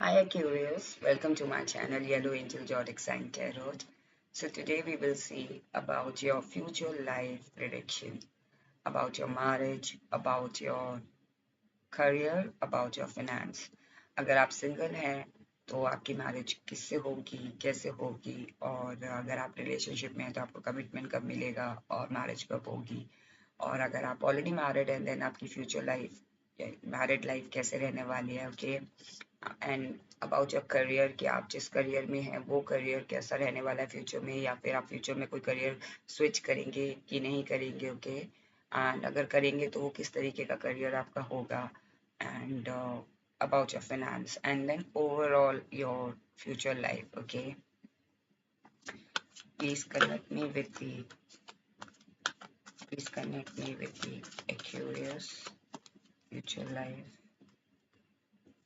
Hi Aquarius, welcome to my channel Yellow Angel Zodiac Sign Tarot. So today we will see about your future life prediction, about your marriage, about your career, about your finance. अगर आप single हैं तो आपकी marriage किससे होगी, कैसे होगी, और अगर आप रिलेशनशिप में हैं तो आपको कमिटमेंट कब मिलेगा और मैरिज कब होगी, और अगर आप ऑलरेडी मैरिड हैं देन आपकी फ्यूचर लाइफ, मैरिड लाइफ कैसे रहने वाली है, okay. And about your career कि आप जिस करियर में हैं वो करियर कैसा रहने वाला है फ्यूचर में, या फिर आप फ्यूचर में कोई करियर स्विच करेंगे कि नहीं करेंगे, ओके। एंड अगर करेंगे तो वो किस तरीके का करियर आपका होगा, and about your finance, and then overall your future life, okay. please connect me with the please connect me with the Aquarius future life.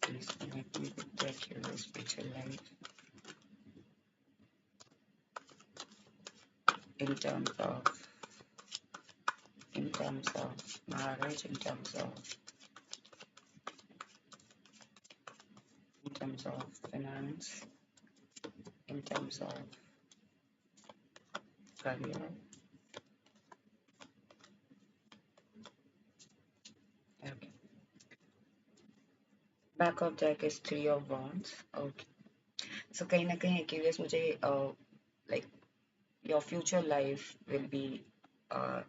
Please connect me with the Aquarius future life in terms of marriage, in terms of finance, in terms of career. Okay. Back of deck is three of wands. Okay. So कहीं ना कहीं Aquarius मुझे like your future life will be uh,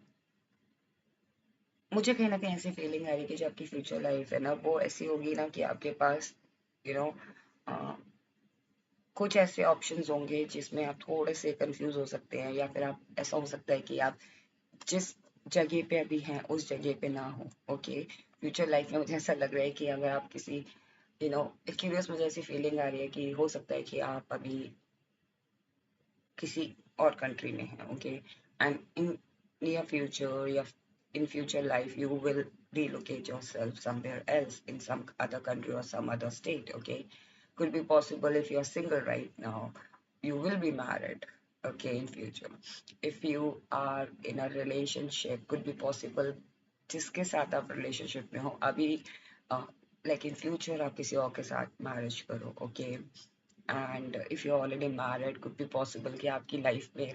मुझे कहीं ना कहीं ऐसी feeling आ रही है कि जो आपकी फ्यूचर लाइफ है ना वो ऐसी होगी ना कि आपके पास यू you नो know, कुछ ऐसे ऑप्शंस होंगे जिसमें आप थोड़े से कंफ्यूज हो सकते हैं, या फिर आप ऐसा हो सकता है कि आप जिस जगह पे अभी हैं उस जगह पे ना हो, ओके। फ्यूचर लाइफ में मुझे ऐसा लग रहा है कि अगर आप किसी क्यूरियस, मुझे ऐसी फीलिंग आ रही है कि हो सकता है कि आप अभी किसी और कंट्री में हैं, okay. And in near future या in future life you will relocate yourself somewhere else in some other country or some other state, okay. Could be possible if you're single right now, you will be married, okay, in future. If you are in a relationship, could be possible जिसके साथ आप relationship में हो अभी, like in future आप किसी और के साथ मैरिज करो, okay. And if you already married, could be possible कि आपकी लाइफ में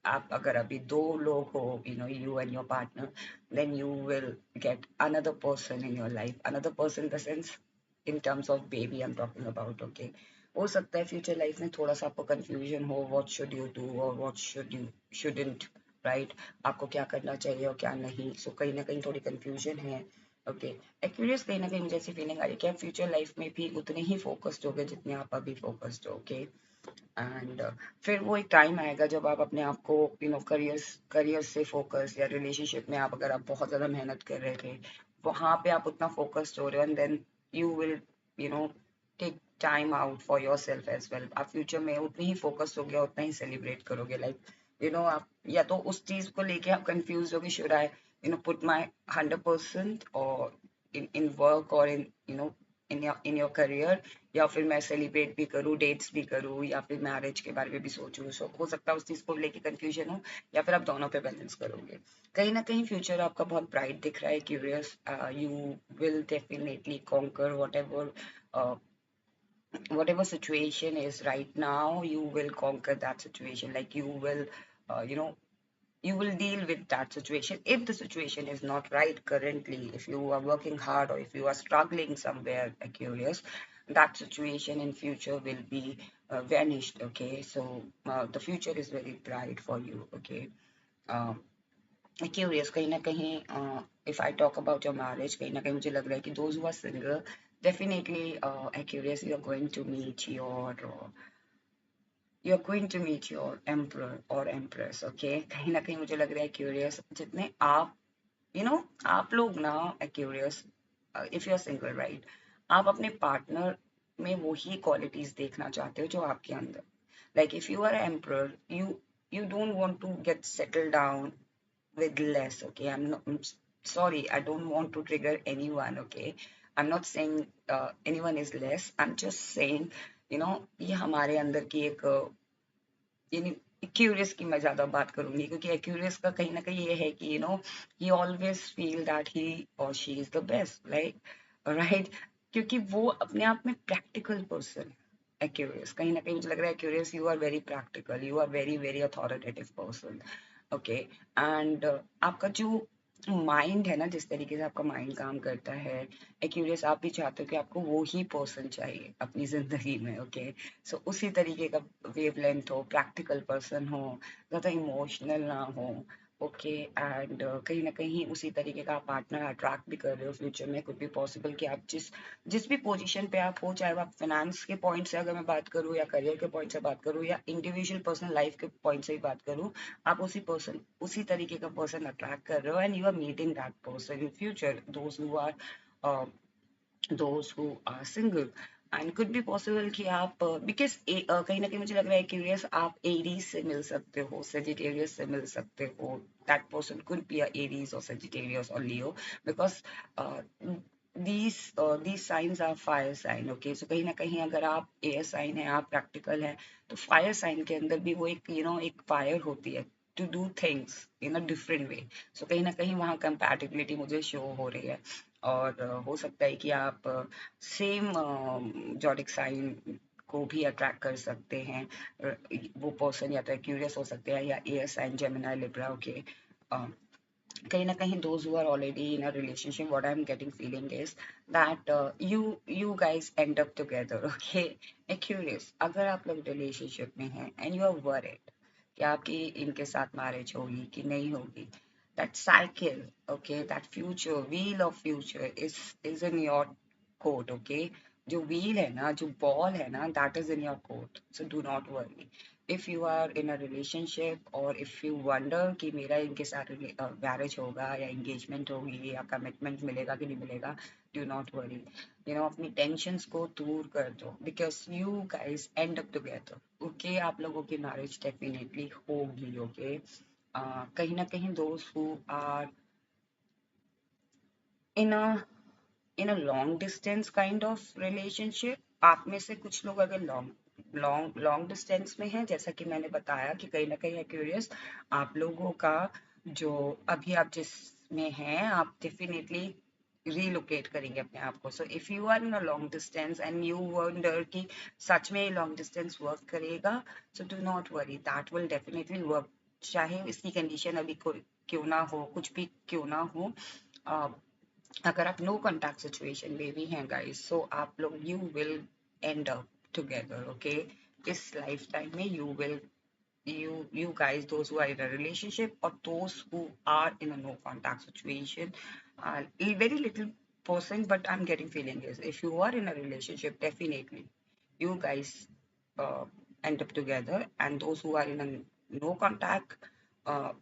आप अगर अभी दो लोग हो, you and your partner, then you will get another person in your life, another person in the sense in terms of baby I am talking about, okay. हो सकता है फ्यूचर लाइफ में थोड़ा सा आपको कंफ्यूजन हो, व्हाट शुड यू डू और what should you shouldn't, right. आपको क्या करना चाहिए और क्या नहीं, सो कहीं ना कहीं थोड़ी कंफ्यूजन है, ओके। एक्यूरियस कहीं ना कहीं मुझे ऐसी फीलिंग आ रही है कि आप फ्यूचर लाइफ में भी उतने ही फोकस्ड हो गए जितने आप अभी फोकस्ड हो, ओके। एंड फिर वो एक टाइम आएगा जब आप अपने आप को करियर से फोकस, या रिलेशनशिप में आप अगर आप बहुत ज़्यादा मेहनत कर रहे थे वहाँ पे आप उतना फोकस्ड हो रहे हो, and then you will you know take time out for yourself as well. आप फ्यूचर में उतने ही फोकस्ड हो गया, उतना ही सेलिब्रेट करोगे, लाइक आप या तो उस चीज़ को लेके आप कंफ्यूज हो कि should I put my 100% or in work or in your career, या फिर मैं सेलिब्रेट भी करूँ, डेट्स भी करूँ, या फिर मैरिज के बारे में भी सोचूँ। सो हो सकता है उस चीज़ को लेके कंफ्यूजन हो, या फिर आप दोनों पे बैलेंस करोगे। कहीं ना कहीं फ्यूचर आपका बहुत ब्राइट दिख रहा है curious. You will definitely conquer whatever situation is right now, you will conquer that situation, like you will you know you will deal with that situation. If the situation is not right currently, if you are working hard or if you are struggling somewhere, curious, that situation in future will be vanished, okay. So the future is very bright for you, okay. um, curious कहीं ना कहीं if I talk about your marriage, कहीं ना कहीं मुझे लग रहा है कि those who are single, definitely curious, you're going to meet your emperor or empress, okay. कहीं ना कहीं मुझे लग रहा है curious, जितने आप आप लोग ना curious, if you're single, right, आप अपने पार्टनर में वही क्वालिटीज देखना चाहते हो जो आपके अंदर, like if you are an emperor, you don't want to get settled down with less, okay. Sorry, I don't want to trigger anyone, okay. I'm not saying anyone is less, I'm just saying ये हमारे अंदर की एक यानी curious की मैं ज्यादा बात करूंगी, क्योंकि क्यूरियस का कहीं ना कहीं ये है कि he always feel that he और she is the best, like, right. क्योंकि वो अपने आप में प्रैक्टिकल पर्सन है क्यूरियस। कहीं ना कहीं मुझे लग रहा है curious, you are very practical, you are very very authoritative person. Okay. And आपका जो माइंड है ना, जिस तरीके से आपका माइंड काम करता है, एक्यूरियस आप भी चाहते हो कि आपको वो ही पर्सन चाहिए अपनी जिंदगी में। ओके। सो उसी तरीके का वेवलेंथ हो, प्रैक्टिकल पर्सन हो, ज़्यादा इमोशनल ना हो। ओके। एंड कहीं ना कहीं उसी तरीके का पार्टनर अट्रैक्ट भी कर रहे हो फ्यूचर में। कुड बी पॉसिबल कि आप जिस जिस भी पोजीशन पे आप हो, चाहे वो आप फाइनेंस के पॉइंट से अगर मैं बात करूँ, या करियर के पॉइंट से बात करूँ, या इंडिविजुअल पर्सनल लाइफ के पॉइंट से ही बात करूँ, आप उसी तरीके का पर्सन अट्रैक्ट कर रहे हो, and you are meeting that person in future, those who are single. And could be possible कि आप बिकॉज कहीं ना कहीं मुझे लग रहा है क्यूरियस, आप एरीज से मिल सकते हो, सेजिटेरियस से मिल सकते हो। That person could be a Aries और सेजिटेरियस और Leo, because these signs are fire sign। Okay. So कहीं ना कहीं अगर आप एयर साइन है, आप प्रैक्टिकल है, तो फायर साइन के अंदर भी वो एक एक फायर होती है to do things in a different way. So कहीं ना कहीं वहाँ कंपैटिबिलिटी मुझे शो हो रही है। और हो सकता है कि आप सेम जॉडिक साइन को भी अट्रैक्ट कर सकते हैं। वो पर्सन या तो क्यूरियस हो सकते हैं, या air sign, Gemini, Libra. Okay. कहीं ना कहीं those who are already in a relationship, what I'm getting feeling is that you guys end up together। okay। curious, अगर आप लोग रिलेशनशिप में हैं and you are worried कि आपकी इनके साथ मैरिज होगी कि नहीं होगी, that cycle, okay, that future wheel of future is in your court। okay। जो wheel है ना, जो ball है ना, that is in your court, so do not worry। if you are in a relationship, और if you wonder कि मेरा इनके साथ मैरिज होगा या एंगेजमेंट होगी या कमिटमेंट मिलेगा कि नहीं मिलेगा, डू नॉट वरी। अपनी टेंशन्स को दूर कर दो, because you guys and up together. Okay. आप लोगों की मैरिज डेफिनेटली होगी। ओके। कहीं ना कहीं दोस्त who are in a long distance kind of relationship, आप में से कुछ लोग अगर लॉन्ग लॉन्ग लॉन्ग डिस्टेंस में है, जैसा कि मैंने बताया कि कहीं ना कहीं क्यूरियस, आप लोगों का जो अभी आप जिसमें हैं, आप डेफिनेटली रीलोकेट करेंगे अपने आप को। So if you are in a long distance and you wonder कि सच में लॉन्ग डिस्टेंस वर्क करेगा, so do not worry, that will definitely work. चाहे इसकी कंडीशन अभी क्यों ना हो, कुछ भी क्यों ना हो। अगर आप नो कॉन्टैक्ट सिचुएशन में भी हैं गाइस, सो आप लोग you will and up together. Okay. इस लाइफ टाइम में you guys, those who are in a relationship or those who are in a no contact situation, very little percent, but I'm getting feeling is if you are in a relationship, definitely you guys uh, end up together, and those who are in a no contact, uh,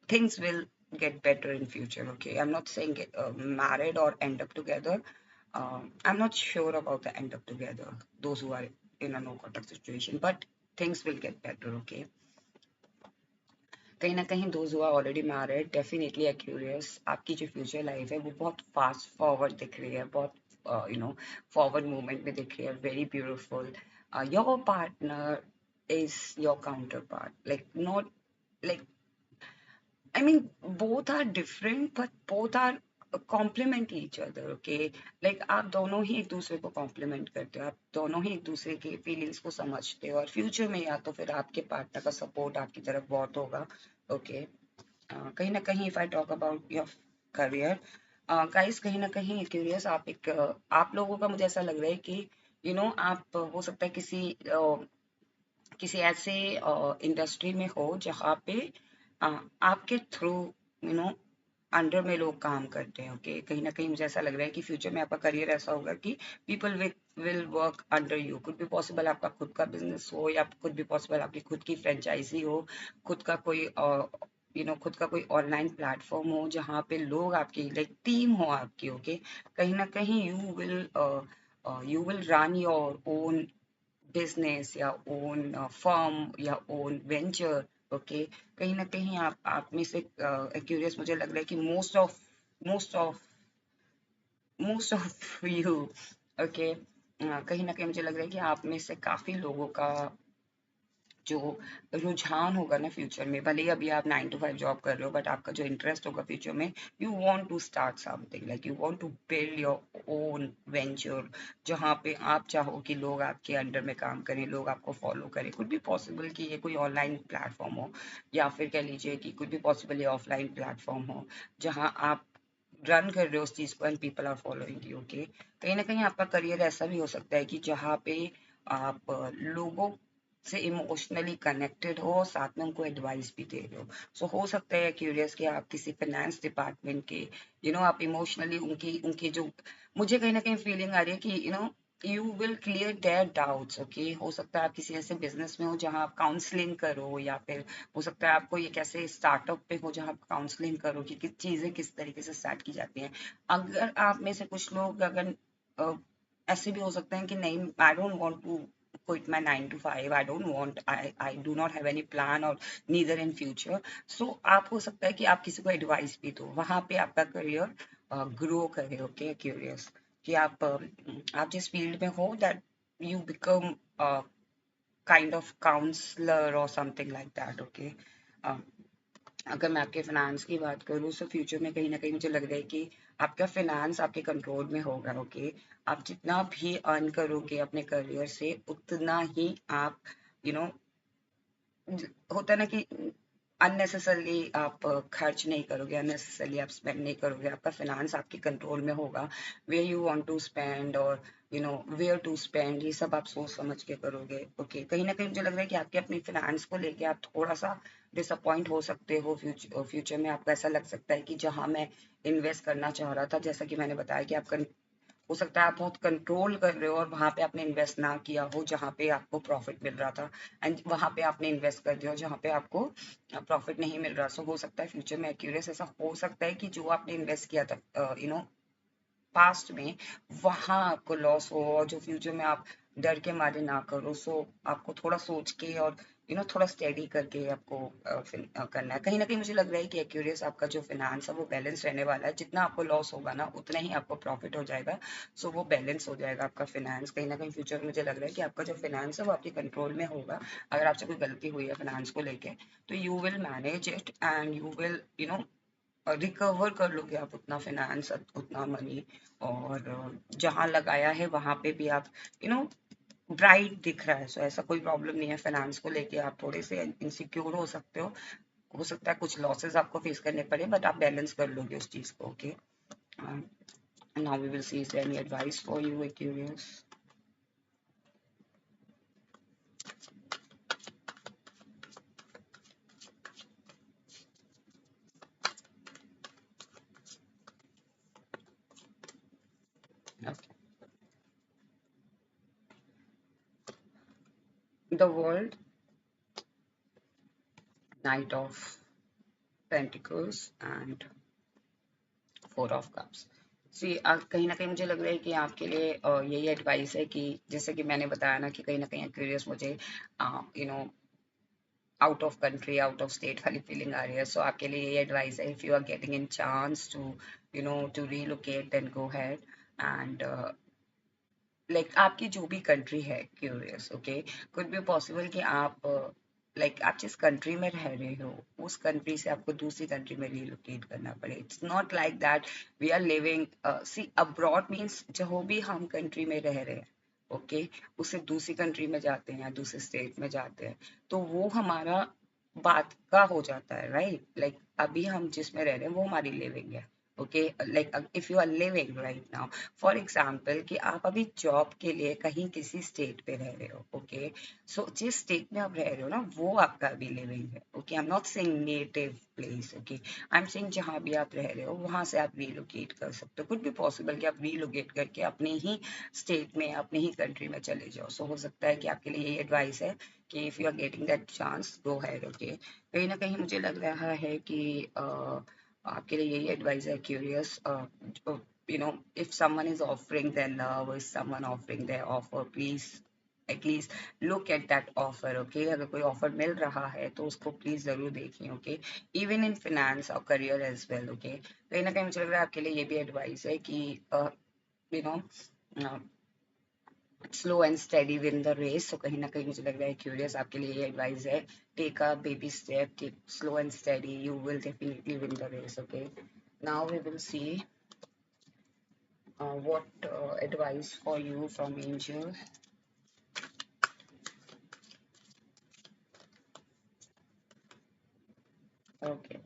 things will get better in future. Okay, I'm not saying get married or end up together. I'm not sure about the end up together, those who are in a no contact situation, but things will get better। Okay। कहीं ना कहीं those who are already married definitely are curious, आपकी जो future life है वो बहुत fast forward दिख रही है, बहुत फॉरवर्ड मूवमेंट में दिख रही है, very beautiful. Your partner is your counterpart, like not like, I mean, both are different, but both are complement each other। okay। like आप दोनों ही एक दूसरे को कॉम्प्लीमेंट करते हो, आप दोनों ही एक दूसरे के फीलिंग्स को समझते हो, और फ्यूचर में या तो फिर आपके पार्टनर का सपोर्ट आपकी तरफ बहुत होगा। ओके। कहीं ना कहीं if I talk about your career guys, कहीं ना कहीं क्यूरियस, आप लोगों का मुझे ऐसा लग रहा है कि आप हो सकता है किसी ऐसे इंडस्ट्री में हो जहाँ पे आपके थ्रू यू नो अंडर में लोग काम करते हैं। ओके। कहीं ना कहीं मुझे ऐसा लग रहा है कि फ्यूचर में आपका करियर ऐसा होगा कि people will work under you. Could be possible आपका खुद का बिजनेस हो, या कुड बी पॉसिबल आपकी खुद की फ्रेंचाइजी हो, खुद का कोई खुद का कोई ऑनलाइन प्लेटफॉर्म हो जहाँ पे लोग आपकी लाइक टीम हो आपकी। ओके। कहीं ना कहीं you will run your own business, या ओन फर्म, या ओन वेंचर। ओके। कहीं ना कहीं आप में से क्यूरियस, मुझे लग रहा है कि most of most of you. Okay. कहीं ना कहीं मुझे लग रहा है कि आप में से काफी लोगों का जो रुझान होगा ना फ्यूचर में, भले ही अभी आप 9 to 5 जॉब कर रहे हो, बट आपका जो इंटरेस्ट होगा फ्यूचर में, you want to start something, like you want to build your own venture, जहाँ पे आप चाहो कि लोग आपके अंडर में काम करें, लोग आपको फॉलो करें। कुड भी पॉसिबल कि ये कोई ऑनलाइन प्लेटफॉर्म हो, या फिर कह लीजिए कि कुछ भी पॉसिबल ये ऑफलाइन प्लेटफॉर्म हो, जहाँ आप रन कर रहे हो उस चीज को and people are following you. Okay, कहीं ना कहीं आपका करियर ऐसा भी हो सकता है कि जहाँ पे आप लोगों से इमोशनली कनेक्टेड हो और साथ में उनको एडवाइस भी दे रहे हो। सो हो सकता है क्यूरियस कि आप किसी फाइनेंस डिपार्टमेंट के आप इमोशनली उनकी उनकी जो, मुझे कहीं ना कहीं फीलिंग आ रही है कि you will clear their doubts. Okay, हो सकता है आप किसी ऐसे बिजनेस में हो जहां आप काउंसलिंग करो, या फिर हो सकता है आपको ये कैसे स्टार्टअप पे हो जहां आप काउंसलिंग करो कि किस चीजें किस तरीके से स्टार्ट की जाती हैं। अगर आप में से कुछ लोग अगर ऐसे भी हो सकते हैं कि नहीं, I don't want to quit my 9 to 5, I don't want, I do not have any plan or neither in future. So आप हो सकता है कि आप किसी को एडवाइस भी दो, वहां पे आपका करियर ग्रो करे। ओके क्यूरियस, कि आप जिस फील्ड में हो, that you become kind of counsellor और समथिंग लाइक दैट। ओके, अगर मैं आपके फाइनेंस की बात करूँ, तो फ्यूचर में कहीं ना कहीं मुझे लग रहा है कि आपका फाइनेंस आपके कंट्रोल में होगा। ओके, आप जितना भी अर्न करोगे अपने करियर से, उतना ही आप यू नो होता है ना कि अननेसेसरली आप खर्च नहीं करोगे, अननेसेसरली आप स्पेंड नहीं करोगे। आपका फाइनेंस आपके कंट्रोल में होगा, where you want to spend और वेयर टू स्पेंड, ये सब आप सोच समझ के करोगे। ओके, कहीं ना कहीं मुझे लग रहा है कि आपके अपनी फाइनेंस को लेके आप थोड़ा सा डिसअपॉइंट हो सकते हो। फ्यूचर में आपको ऐसा लग सकता है कि जहां मैं इन्वेस्ट करना चाह रहा था, जैसा कि मैंने बताया कि आप हो सकता है आप बहुत कंट्रोल कर रहे हो और वहां पे आपने इन्वेस्ट ना किया हो जहां पे आपको प्रॉफिट मिल रहा था, एंड वहां पे आपने इन्वेस्ट कर दिया हो जहां पे आपको प्रॉफिट नहीं मिल रहा। सो हो सकता है फ्यूचर में एक्यूरेस ऐसा हो सकता है कि जो आपने इन्वेस्ट किया था पास्ट में, वहां आपको लॉस हो, और जो फ्यूचर में आप डर के मारे ना करो। सो आपको थोड़ा सोच के और थोड़ा स्टेडी करके आपको करना है। कहीं ना कहीं मुझे लग रहा है कि एक्यूरियस आपका जो फाइनेंस है वो बैलेंस रहने वाला है, जितना आपको लॉस होगा ना उतना ही आपको प्रॉफिट हो जाएगा। सो वो बैलेंस हो जाएगा आपका फाइनेंस। कहीं ना कहीं फ्यूचर में मुझे लग रहा है कि आपका जो फाइनेंस है वो आपके कंट्रोल में होगा। अगर आपसे कोई गलती हुई है फाइनेंस को लेके, तो you will manage it and you will recover कर लोगे आप उतना फाइनेंस, उतना मनी। और जहां लगाया है वहां पे भी आप यू नो ब्राइट दिख रहा है। सो ऐसा कोई प्रॉब्लम नहीं है फाइनेंस को लेके। आप थोड़े से इनसिक्योर हो सकते हो सकता है कुछ लॉसेस आपको फेस करने पड़े, बट आप बैलेंस कर लोगे उस चीज को। Okay, now we will see is there any advice for you curious. The world, knight of pentacles and 4 of cups। See कहीं ना कहीं मुझे लग रहा है कि आपके लिए यही एडवाइस है कि जैसे कि मैंने बताया ना कि कहीं ना कहीं क्यूरियस मुझे you know out of country, out of state वाली फीलिंग आ रही है। सो आपके लिए यही एडवाइस है, if you are getting in chance to to relocate, then go ahead and like आपकी जो भी कंट्री है curious. Okay, could be possible कि आप आप जिस कंट्री में रह रहे हो उस कंट्री से आपको दूसरी कंट्री में रिलोकेट करना पड़े। It's not like that we are living, see abroad means जो भी हम कंट्री में रह रहे हैं, ओके, उससे दूसरी कंट्री में जाते हैं, दूसरे स्टेट में जाते हैं, तो वो हमारा बात का हो जाता है, राइट? अभी हम जिसमें रह रहे हैं वो हमारी लिविंग है। Okay, if you are living right now, for example कि आप अभी जॉब के लिए कहीं किसी स्टेट पे रह रहे हो। ओके, सो जिस स्टेट में आप रह रहे हो ना वो आपका अभी लिविंग है। Okay, I am not saying native place. Okay, I am saying जहाँ भी आप रह रहे हो वहां से आप रीलोकेट कर सकते हो। कुछ भी पॉसिबल कि आप रीलोकेट करके अपने ही स्टेट में, अपने ही कंट्री में चले जाओ। सो हो सकता है कि आपके लिए यही एडवाइस है कि if you are getting that chance, go ahead. Okay, कहीं ना कहीं मुझे लग रहा है कि आपके लिए यही एडवाइस है curious. If someone is offering their love or someone offering their offer, please at least look at that offer. Okay, अगर कोई ऑफर मिल रहा है तो उसको प्लीज जरूर देखिए। ओके, इवन इन फाइनेंस और करियर एज वेल। ओके, कहीं ना कहीं मुझे लग रहा है आपके लिए ये भी एडवाइस है कि you know slow and steady win the race. तो कहीं ना कहीं मुझे लग रहा है क्यूरियस आपके लिए ये एडवाइस है, take a baby step, take slow and steady, you will definitely win the race. Okay, now we will see what advice for you from Angel. Okay,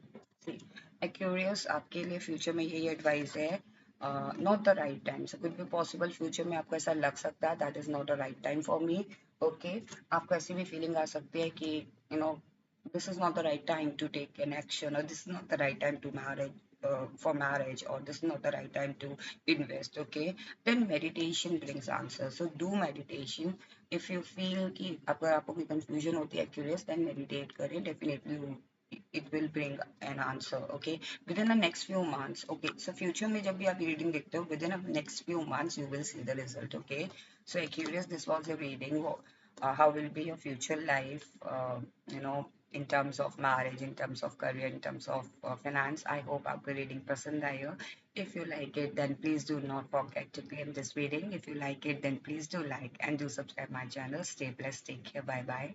see curious आपके लिए फ्यूचर में यही advice है, not the right time. So कुछ भी possible future में आपको ऐसा लग सकता है that is not the right time for me. Okay, आपको ऐसी भी फीलिंग आ सकती है कि you no this is not the right time to take an action, or this is not the right time to marriage, for marriage, or this is not the right time to invest. Okay, then meditation brings answers, so do meditation. If you feel कि अगर आपको कोई confusion होती है curious, then meditate करें, definitely it will bring an answer. Okay, within the next few months. Okay, so future में जब भी आप reading देखते हो, within the next few months you will see the result. Okay, so curious, this was the reading. How will be your future life, you know, in terms of marriage, in terms of career, in terms of finance. I hope आपको reading पसंद आया. If you like it, then please do not forget to claim this reading. If you like it, then please do like and do subscribe my channel. Stay blessed. Take care. Bye bye.